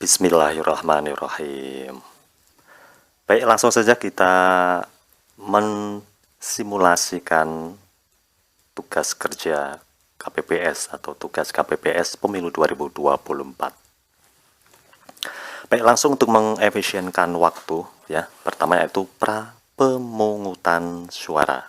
Bismillahirrahmanirrahim. Baik, langsung saja kita mensimulasikan tugas kerja KPPS atau tugas KPPS Pemilu 2024. Baik, langsung untuk mengefisienkan waktu ya. Pertama yaitu pemungutan suara.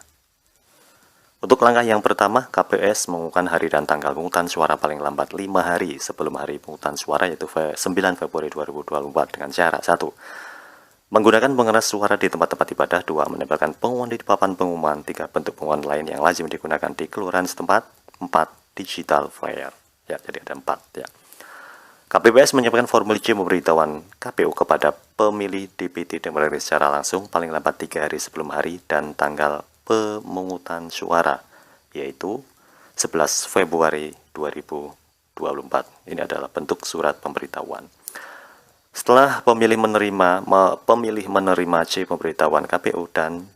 Untuk langkah yang pertama, KPPS mengumumkan hari dan tanggal pemungutan suara paling lambat 5 hari sebelum hari pemungutan suara, yaitu 9 Februari 2024 dengan cara 1. Menggunakan pengeras suara di tempat-tempat ibadah. 2. Menempelkan pengumuman di papan pengumuman. 3. Bentuk pengumuman lain yang lazim digunakan di kelurahan setempat. 4. Digital flyer. Ya, jadi ada 4 ya. KPPS menyiapkan formulir C pemberitahuan KPU kepada pemilih DPT dan melalui secara langsung paling lambat 3 hari sebelum hari dan tanggal pemungutan suara, yaitu 11 Februari 2024. Ini adalah bentuk surat pemberitahuan. Setelah pemilih menerima C pemberitahuan KPU dan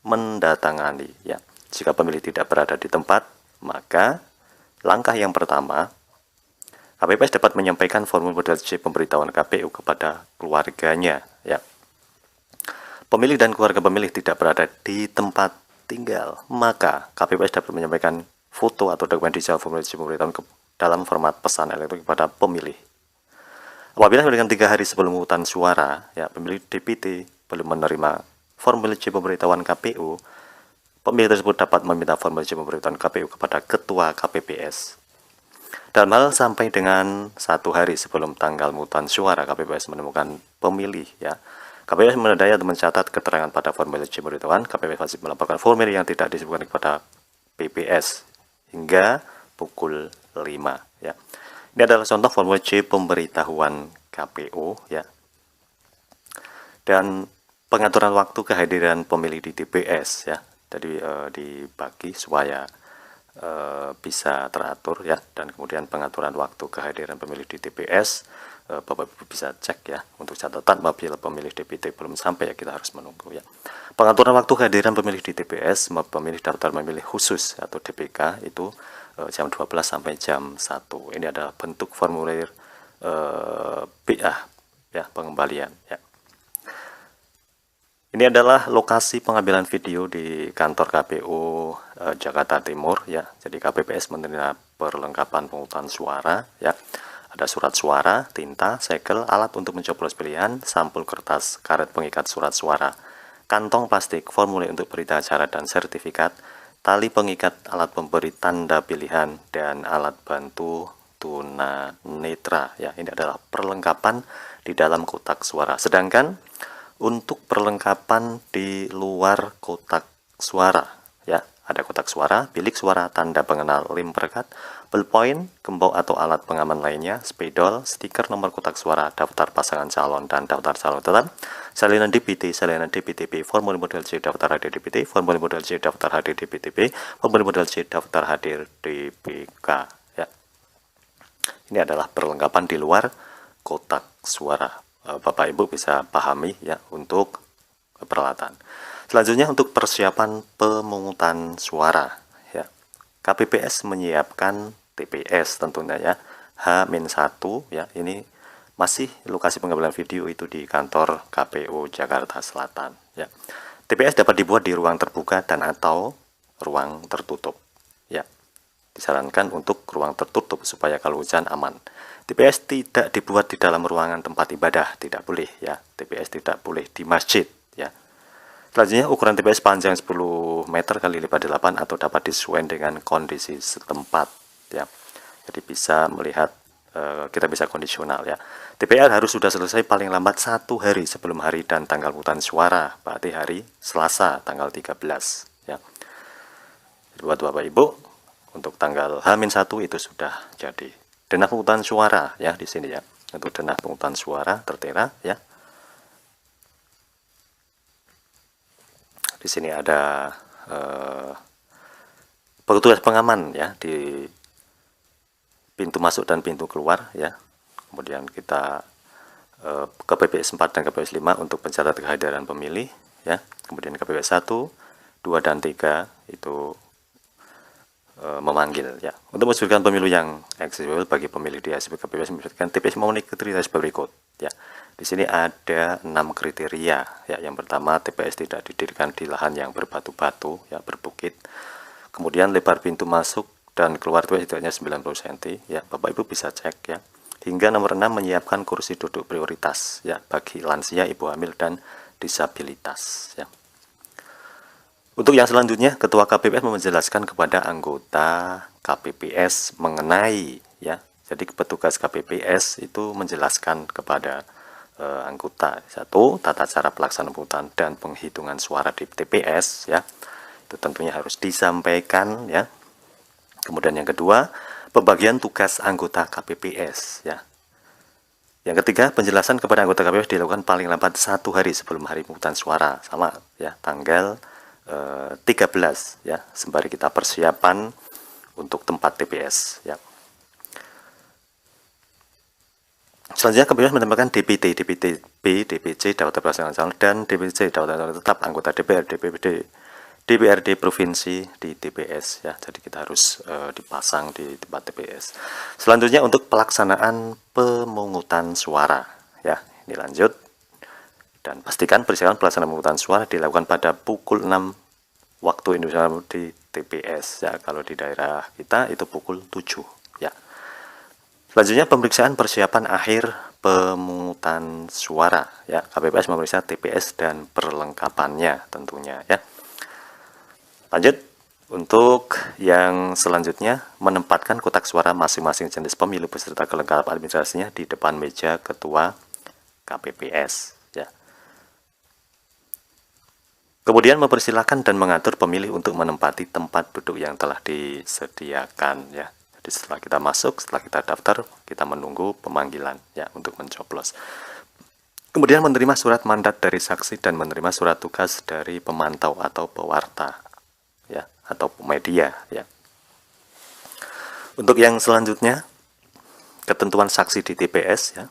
mendatangani ya. Jika pemilih tidak berada di tempat, maka langkah yang pertama, KPPS dapat menyampaikan formulir model C pemberitahuan KPU kepada keluarganya ya. Pemilih dan keluarga pemilih tidak berada di tempat tinggal, maka KPPS dapat menyampaikan foto atau dokumen digital formulir C pemberitahuan dalam format pesan elektronik kepada pemilih. Apabila dengan 3 hari sebelum pemungutan suara, ya, pemilih DPT belum menerima formulir C pemberitahuan KPU, pemilih tersebut dapat meminta formulir C pemberitahuan KPU kepada Ketua KPPS. Dalam hal sampai dengan 1 hari sebelum tanggal pemungutan suara, KPPS menemukan pemilih, ya. KPPS menandai atau mencatat keterangan pada formulir C pemberitahuan. KPPS wajib melaporkan formulir yang tidak disebutkan kepada PPS hingga pukul 5 ya. Ini adalah contoh formulir C pemberitahuan KPU ya. Dan pengaturan waktu kehadiran pemilih di TPS ya. Jadi dibagi supaya bisa teratur ya, dan kemudian pengaturan waktu kehadiran pemilih di TPS Bapak Ibu bisa cek ya. Untuk catatan, apabila pemilih DPT belum sampai ya kita harus menunggu ya. Pengaturan waktu kehadiran pemilih di TPS, pemilih daftar pemilih khusus atau DPK itu jam 12 sampai jam 1. Ini adalah bentuk formulir BA ya, pengembalian ya. Ini adalah lokasi pengambilan video di kantor KPU Jakarta Timur ya. Jadi KPPS menerima perlengkapan pemungutan suara ya. Ada surat suara, tinta, segel, alat untuk mencoblos pilihan, sampul kertas, karet pengikat surat suara, kantong plastik, formulir untuk berita acara dan sertifikat, tali pengikat alat pemberi tanda pilihan, dan alat bantu tunanetra ya. Ini adalah perlengkapan di dalam kotak suara. Sedangkan untuk perlengkapan di luar kotak suara ya, ada kotak suara, bilik suara, tanda pengenal lem perekat, ballpoint, gembok atau alat pengaman lainnya, spidol, stiker nomor kotak suara, daftar pasangan calon dan daftar calon tetap, salinan DPT, salinan DPTB, formulir model C daftar hadir DPT, formulir model C daftar hadir DPTB, formulir model C daftar hadir DPK ya. Ini adalah perlengkapan di luar kotak suara. Bapak Ibu bisa pahami ya untuk peralatan. Selanjutnya untuk persiapan pemungutan suara ya. KPPS menyiapkan TPS tentunya ya. H-1 ya. Ini masih lokasi pengambilan video itu di kantor KPU Jakarta Selatan ya. TPS dapat dibuat di ruang terbuka dan atau ruang tertutup ya. Disarankan untuk ruang tertutup supaya kalau hujan aman. TPS tidak dibuat di dalam ruangan tempat ibadah, tidak boleh ya. TPS tidak boleh di masjid ya. Selanjutnya ukuran TPS panjang 10 meter kali lipat 8 atau dapat disesuaikan dengan kondisi setempat ya. Jadi bisa melihat, kita bisa kondisional ya. TPR harus sudah selesai paling lambat 1 hari sebelum hari dan tanggal pemungutan suara, berarti hari Selasa tanggal 13 ya. Jadi buat Bapak Ibu, untuk tanggal H-1 itu sudah jadi. Denah pemungutan suara ya di sini ya. Untuk denah pemungutan suara tertera ya. Di sini ada petugas pengaman ya di pintu masuk dan pintu keluar ya. Kemudian kita ke PPS 4 dan KPPS 5 untuk pencatat kehadiran pemilih ya. Kemudian KPPS 1, 2 dan 3 itu memanggil ya. Untuk mewujudkan pemilu yang aksesibel bagi pemilih di SPK KPPS, memberikan TPS memenuhi kriteria berikut ya. Di sini ada 6 kriteria ya. Yang pertama, TPS tidak didirikan di lahan yang berbatu-batu ya, berbukit. Kemudian lebar pintu masuk dan keluar itu setidaknya 90 cm ya. Bapak Ibu bisa cek ya. Hingga nomor 6, menyiapkan kursi duduk prioritas ya bagi lansia, ibu hamil dan disabilitas ya. Untuk yang selanjutnya, Ketua KPPS menjelaskan kepada anggota KPPS mengenai ya. Jadi petugas KPPS itu menjelaskan kepada anggota, satu, tata cara pelaksanaan pemungutan dan penghitungan suara di TPS ya. Itu tentunya harus disampaikan ya. Kemudian yang kedua, pembagian tugas anggota KPPS ya. Yang ketiga, penjelasan kepada anggota KPPS dilakukan paling lambat 1 hari sebelum hari pemungutan suara, sama ya, tanggal 13 ya, sembari kita persiapan untuk tempat TPS ya. Selanjutnya KPPS menambahkan DPT, DPTB, DPC, Daftar Pelaksanaan Calon, dan DPC, Daftar Calon Tetap anggota DPR, DPD, DPRD Provinsi di TPS ya. Jadi kita harus dipasang di tempat TPS. Selanjutnya untuk pelaksanaan pemungutan suara ya. Ini lanjut. Dan pastikan persiapan pelaksanaan pemungutan suara dilakukan pada pukul 6 waktu Indonesia di TPS ya. Kalau di daerah kita itu pukul 7 ya. Selanjutnya pemeriksaan persiapan akhir pemungutan suara ya. KPPS memeriksa TPS dan perlengkapannya tentunya ya. Lanjut, untuk yang selanjutnya, menempatkan kotak suara masing-masing jenis pemilu beserta kelengkapan administrasinya di depan meja Ketua KPPS ya. Kemudian mempersilahkan dan mengatur pemilih untuk menempati tempat duduk yang telah disediakan ya. Jadi setelah kita masuk, setelah kita daftar, kita menunggu pemanggilan ya untuk mencoblos. Kemudian menerima surat mandat dari saksi dan menerima surat tugas dari pemantau atau pewarta ya, atau media ya. Untuk yang selanjutnya, ketentuan saksi di TPS ya.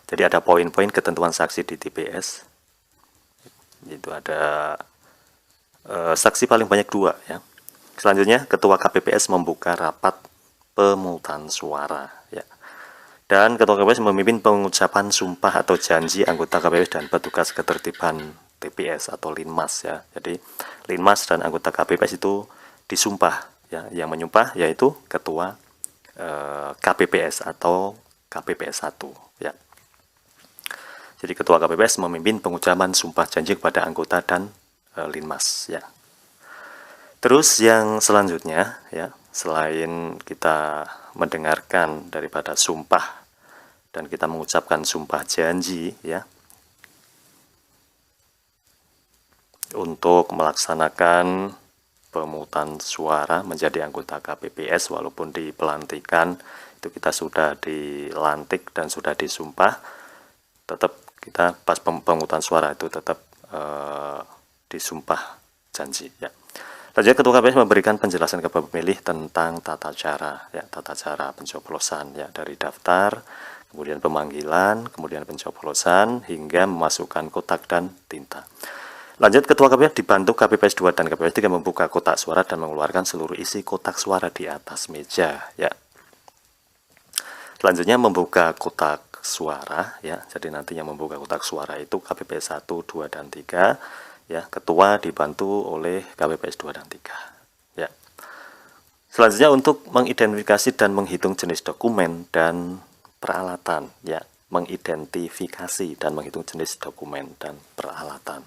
Jadi ada poin-poin ketentuan saksi di TPS. Itu ada saksi paling banyak 2 ya. Selanjutnya, Ketua KPPS membuka rapat pemungutan suara ya. Dan Ketua KPPS memimpin pengucapan sumpah atau janji anggota KPPS dan petugas ketertiban TPS atau Linmas ya. Jadi Linmas dan anggota KPPS itu disumpah ya. Yang menyumpah yaitu Ketua KPPS atau KPPS 1 ya. Jadi Ketua KPPS memimpin pengucapan sumpah janji kepada anggota dan Linmas ya. Terus yang selanjutnya ya, selain kita mendengarkan daripada sumpah dan kita mengucapkan sumpah janji ya, untuk melaksanakan pemungutan suara menjadi anggota KPPS, walaupun di pelantikan itu kita sudah dilantik dan sudah disumpah, tetap kita pas pemungutan suara itu tetap disumpah janji ya. Selanjutnya Ketua KPPS memberikan penjelasan kepada pemilih tentang tata cara ya, tata cara pencoblosan ya, dari daftar, kemudian pemanggilan, kemudian pencoblosan hingga memasukkan kotak dan tinta. Lanjut, Ketua KPPS dibantu KPPS 2 dan KPPS 3 membuka kotak suara dan mengeluarkan seluruh isi kotak suara di atas meja ya. Selanjutnya membuka kotak suara ya. Jadi nanti yang membuka kotak suara itu KPPS 1, 2 dan 3 ya. Ketua dibantu oleh KPPS 2 dan 3 ya. Selanjutnya untuk mengidentifikasi dan menghitung jenis dokumen dan peralatan ya. Mengidentifikasi dan menghitung jenis dokumen dan peralatan.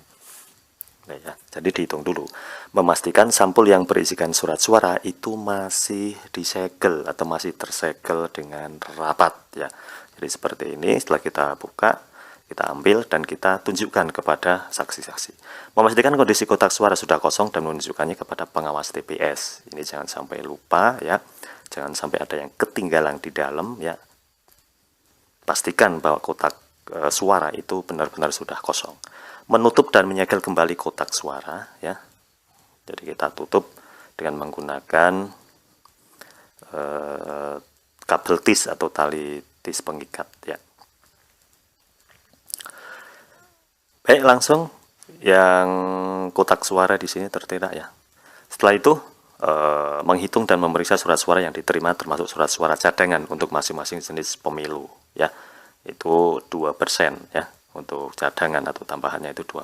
Ya, jadi dihitung dulu, memastikan sampul yang berisikan surat suara itu masih disegel atau masih tersegel dengan rapat ya. Jadi seperti ini, setelah kita buka, kita ambil dan kita tunjukkan kepada saksi-saksi. Memastikan kondisi kotak suara sudah kosong dan menunjukkannya kepada pengawas TPS. Ini jangan sampai lupa ya, jangan sampai ada yang ketinggalan di dalam ya. Pastikan bahwa kotak suara itu benar-benar sudah kosong. Menutup dan menyegel kembali kotak suara ya. Jadi kita tutup dengan menggunakan kabel tis atau tali tis pengikat ya. Baik, langsung yang kotak suara di sini tertera ya. Setelah itu menghitung dan memeriksa surat suara yang diterima termasuk surat suara cadangan untuk masing-masing jenis pemilu ya. itu 2% ya. Untuk cadangan atau tambahannya itu 2%.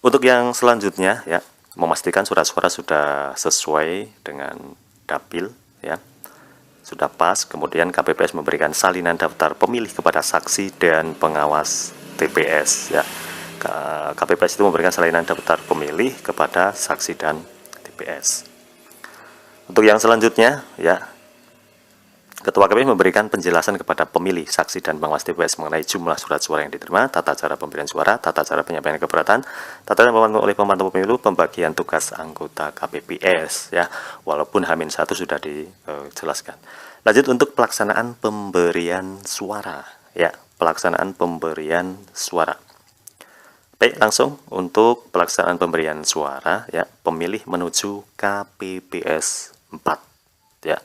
Untuk yang selanjutnya ya, memastikan surat suara sudah sesuai dengan dapil ya. Sudah pas, kemudian KPPS memberikan salinan daftar pemilih kepada saksi dan pengawas TPS ya. KPPS itu memberikan salinan daftar pemilih kepada saksi dan TPS. Untuk yang selanjutnya ya, Ketua KPPS memberikan penjelasan kepada pemilih, saksi, dan pengawas TPS mengenai jumlah surat suara yang diterima, tata cara pemberian suara, tata cara penyampaian keberatan, tata cara oleh pemantau pemilu, pembagian tugas anggota KPPS ya, walaupun H-1 sudah dijelaskan. Lanjut untuk pelaksanaan pemberian suara ya, pelaksanaan pemberian suara. Baik, langsung untuk pelaksanaan pemberian suara ya, pemilih menuju KPPS 4 ya.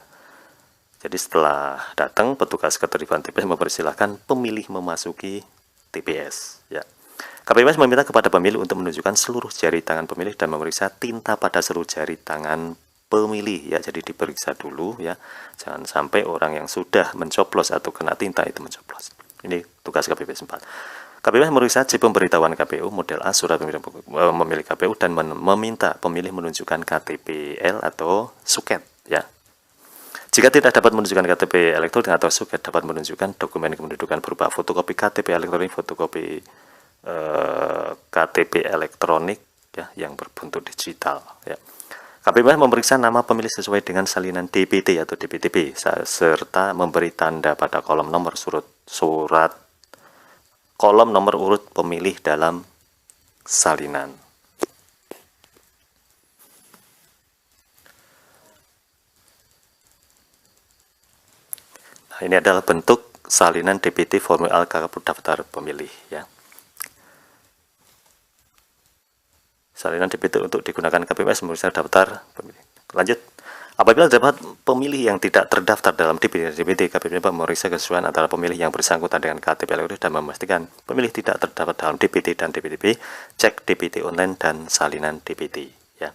Jadi setelah datang, petugas keterlibatan TPS mempersilahkan pemilih memasuki TPS. Ya. KPPS meminta kepada pemilih untuk menunjukkan seluruh jari tangan pemilih dan memeriksa tinta pada seluruh jari tangan pemilih. Ya, jadi diperiksa dulu ya. Jangan sampai orang yang sudah mencoblos atau kena tinta itu mencoblos. Ini tugas KPPS 4. KPPS memeriksa chip pemberitahuan KPU model A surat memilih KPU dan meminta pemilih menunjukkan KTPL atau suket ya. Jika tidak dapat menunjukkan KTP elektronik atau suket, dapat menunjukkan dokumen kependudukan berupa fotokopi KTP elektronik, fotokopi KTP elektronik ya, yang berbentuk digital. Ya. KPPS memeriksa nama pemilih sesuai dengan salinan DPT atau DPTP, serta memberi tanda pada kolom nomor kolom nomor urut pemilih dalam salinan. Ini adalah bentuk salinan DPT formulir LKK daftar pemilih ya. Salinan DPT untuk digunakan KPPS memeriksa daftar pemilih. Lanjut. Apabila terdapat pemilih yang tidak terdaftar dalam DPT dan DPT, KPPS memeriksa kesesuaian antara pemilih yang bersangkutan dengan KTP elektronik dan memastikan pemilih tidak terdapat dalam DPT dan DPTP, cek DPT online dan salinan DPT ya.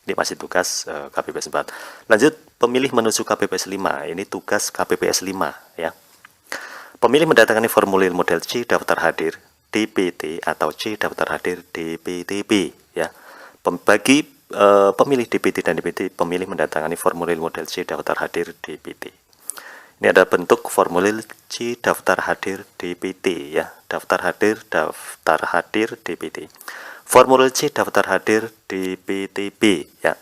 Ini masih tugas KPPS 4. Lanjut, pemilih menuju KPPS 5. Ini tugas KPPS 5 ya. Pemilih mendatangani formulir model C daftar hadir DPT atau C daftar hadir DPTP ya. Bagi pemilih DPT dan DPT, pemilih mendatangani formulir model C daftar hadir DPT. Ini ada bentuk formulir C daftar hadir DPT ya. Daftar hadir DPT. Formulir C daftar hadir DPTP ya.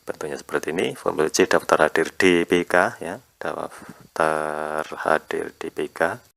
Bentuknya seperti ini, formulir C daftar hadir DPK ya, daftar hadir DPK.